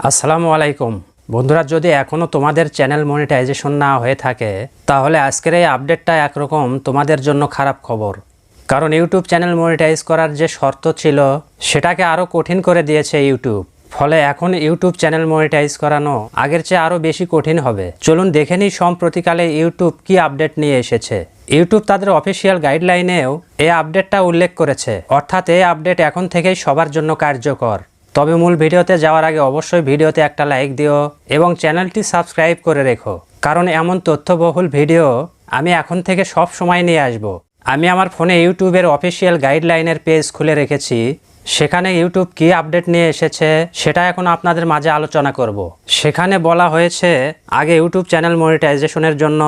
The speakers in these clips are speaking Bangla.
আসসালামু আলাইকুম বন্ধুরা, যদি এখনও তোমাদের চ্যানেল মনিটাইজেশন না হয়ে থাকে তাহলে আজকের এই আপডেটটা একরকম তোমাদের জন্য খারাপ খবর। কারণ ইউটিউব চ্যানেল মনিটাইজ করার যে শর্ত ছিল সেটাকে আরও কঠিন করে দিয়েছে ইউটিউব। ফলে এখন ইউটিউব চ্যানেল মনিটাইজ করানো আগের চেয়ে আরও বেশি কঠিন হবে। চলুন দেখে নিই সম্প্রতিকালে ইউটিউব কি আপডেট নিয়ে এসেছে। ইউটিউব তাদের অফিসিয়াল গাইডলাইনেও এই আপডেটটা উল্লেখ করেছে, অর্থাৎ এই আপডেট এখন থেকেই সবার জন্য কার্যকর। তবে মূল ভিডিওতে যাওয়ার আগে অবশ্যই ভিডিওতে একটা লাইক দিও এবং চ্যানেলটি সাবস্ক্রাইব করে রেখো, কারণ এমন তথ্যবহুল ভিডিও আমি এখন থেকে সব সময় নিয়ে আসব। আমি আমার ফোনে ইউটিউবের অফিসিয়াল গাইডলাইনের পেজ খুলে রেখেছি, সেখানে ইউটিউব কি আপডেট নিয়ে এসেছে সেটা এখন আপনাদের মাঝে আলোচনা করব। সেখানে বলা হয়েছে আগে ইউটিউব চ্যানেল মনিটাইজেশনের জন্য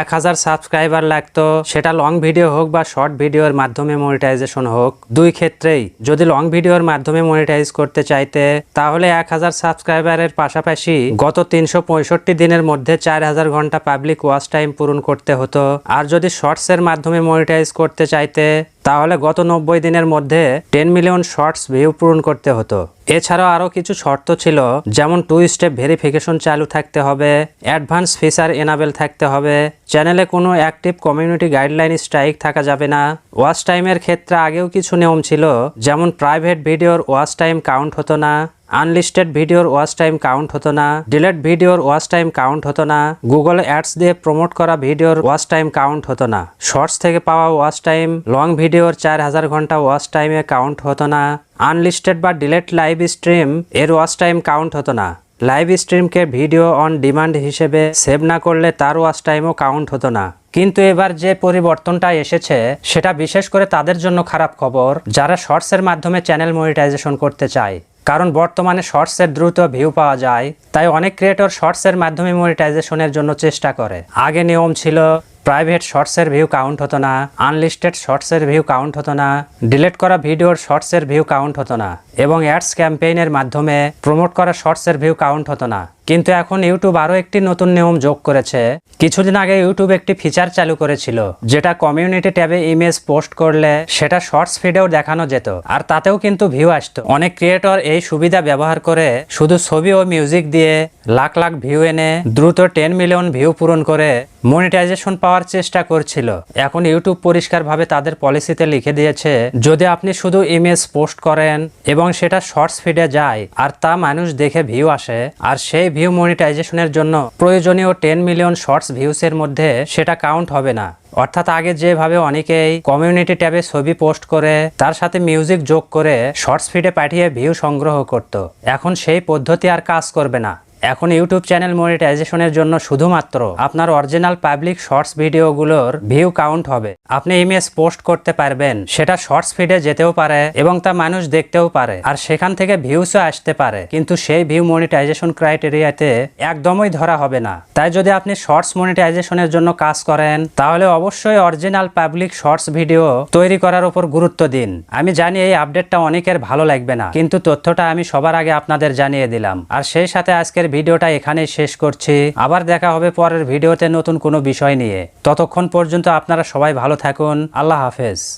1000 সাবস্ক্রাইবার লাগতো, সেটা লং ভিডিও হোক বা শর্ট ভিডিওর মাধ্যমে মনিটাইজেশন হোক, দুই ক্ষেত্রেই। যদি লং ভিডিওর মাধ্যমে মনিটাইজ করতে চাইতে তাহলে 1000 সাবস্ক্রাইবারের পাশাপাশি গত 365 দিনের মধ্যে 4000 ঘন্টা পাবলিক ওয়াচ টাইম পূরণ করতে হতো। আর যদি শর্টসের মাধ্যমে মনিটাইজ করতে চাইতে তাহলে গত 90 দিনের মধ্যে 10 মিলিয়ন শর্টস ভিউ পূরণ করতে হতো। এছাড়াও আরও কিছু শর্ত ছিল, যেমন 2 স্টেপ ভেরিফিকেশন চালু থাকতে হবে, অ্যাডভান্স ফিচার এনাবেল থাকতে হবে, চ্যানেলে কোনো অ্যাক্টিভ কমিউনিটি গাইডলাইন স্ট্রাইক থাকা যাবে না। ওয়াচ টাইমের ক্ষেত্রে আগেও কিছু নিয়ম ছিল, যেমন প্রাইভেট ভিডিওর ওয়াচ টাইম কাউন্ট হতো না, আনলিস্টেড ভিডিওর ওয়াচ টাইম কাউন্ট হতো না, ডিলেট ভিডিওর ওয়াচ টাইম কাউন্ট হতো না, গুগল অ্যাডস দিয়ে প্রমোট করা ভিডিওর ওয়াচ টাইম কাউন্ট হতো না, শর্টস থেকে পাওয়া ওয়াচ টাইম লং ভিডিওর 4000 ঘন্টা ওয়াচ টাইমে কাউন্ট হতো না, আনলিস্টেড বা ডিলেট লাইভ স্ট্রিম এর ওয়াচ টাইম কাউন্ট হতো না, লাইভ স্ট্রিমকে ভিডিও অন ডিমান্ড হিসেবে সেভ না করলে তার ওয়াচ টাইমও কাউন্ট হতো না। কিন্তু এবার যে পরিবর্তনটা এসেছে সেটা বিশেষ করে তাদের জন্য খারাপ খবর যারা শর্টসের মাধ্যমে চ্যানেল মনিটাইজেশন করতে চায়। কারণ বর্তমানে শর্টসের দ্রুত ভিউ পাওয়া যায়, তাই অনেক ক্রিয়েটর শর্টসের মাধ্যমে মনিটাইজেশনের জন্য চেষ্টা করে। আগে নিয়ম ছিল প্রাইভেট শর্টসের ভিউ কাউন্ট হতো না, আনলিস্টেড শর্টসের ভিউ কাউন্ট হতো না, ডিলিট করা ভিডিওর শর্টসের ভিউ কাউন্ট হতো না, এবং অ্যাডস ক্যাম্পেইনের মাধ্যমে প্রমোট করা শর্টসের ভিউ কাউন্ট হতো না। কিন্তু এখন ইউটিউব আরও একটি নতুন নিয়ম যোগ করেছে। কিছুদিন আগে ইউটিউব একটি ফিচার চালু করেছিল, যেটা কমিউনিটি ট্যাবে ইমেজ পোস্ট করলে সেটা শর্টস ফিডেও দেখানো যেত, আর তাতেও কিন্তু ভিউ আসতো। অনেক ক্রিয়েটর এই সুবিধা ব্যবহার করে শুধু ছবি ও মিউজিক দিয়ে লাখ লাখ ভিউ এনে দ্রুত 10 মিলিয়ন ভিউ পূরণ করে মনিটাইজেশন পাওয়ার চেষ্টা করছিল। এখন ইউটিউব পরিষ্কারভাবে তাদের পলিসিতে লিখে দিয়েছে, যদি আপনি শুধু ইমেজ পোস্ট করেন এবং সেটা শর্টস ফিডে যায় আর তা মানুষ দেখে ভিউ আসে, আর সেই ভিউ মনিটাইজেশনের জন্য প্রয়োজনীয় 10 মিলিয়ন শর্টস ভিউসের মধ্যে সেটা কাউন্ট হবে না। অর্থাৎ আগে যেভাবে অনেকেই কমিউনিটি ট্যাবে ছবি পোস্ট করে তার সাথে মিউজিক যোগ করে শর্টস ফিডে পাঠিয়ে ভিউ সংগ্রহ করত, এখন সেই পদ্ধতি আর কাজ করবে না। এখন ইউটিউব চ্যানেল মনিটাইজেশনের জন্য শুধুমাত্র আপনার অরিজিনাল পাবলিক শর্টস ভিডিওগুলোর ভিউ কাউন্ট হবে। আপনি ইমেজ পোস্ট করতে পারবেন, সেটা শর্টস ফিডে যেতেও পারে এবং তা মানুষ দেখতেও পারে, আর সেখান থেকে ভিউসও আসতে পারে, কিন্তু সেই ভিউ মনিটাইজেশন ক্রাইটেরিয়াতে একদমই ধরা হবে না। তাই যদি আপনি শর্টস মনিটাইজেশনের জন্য কাজ করেন তাহলে অবশ্যই অরিজিনাল পাবলিক শর্টস ভিডিও তৈরি করার উপর গুরুত্ব দিন। আমি জানি এই আপডেটটা অনেকের ভালো লাগবে না, কিন্তু তথ্যটা আমি সবার আগে আপনাদের জানিয়ে দিলাম। আর সেই সাথে আজকের ভিডিওটা এখানেই শেষ করছি। আবার দেখা হবে পরের ভিডিওতে নতুন কোনো বিষয় নিয়ে। ততক্ষণ পর্যন্ত আপনারা সবাই ভালো থাকুন। আল্লাহ হাফেজ।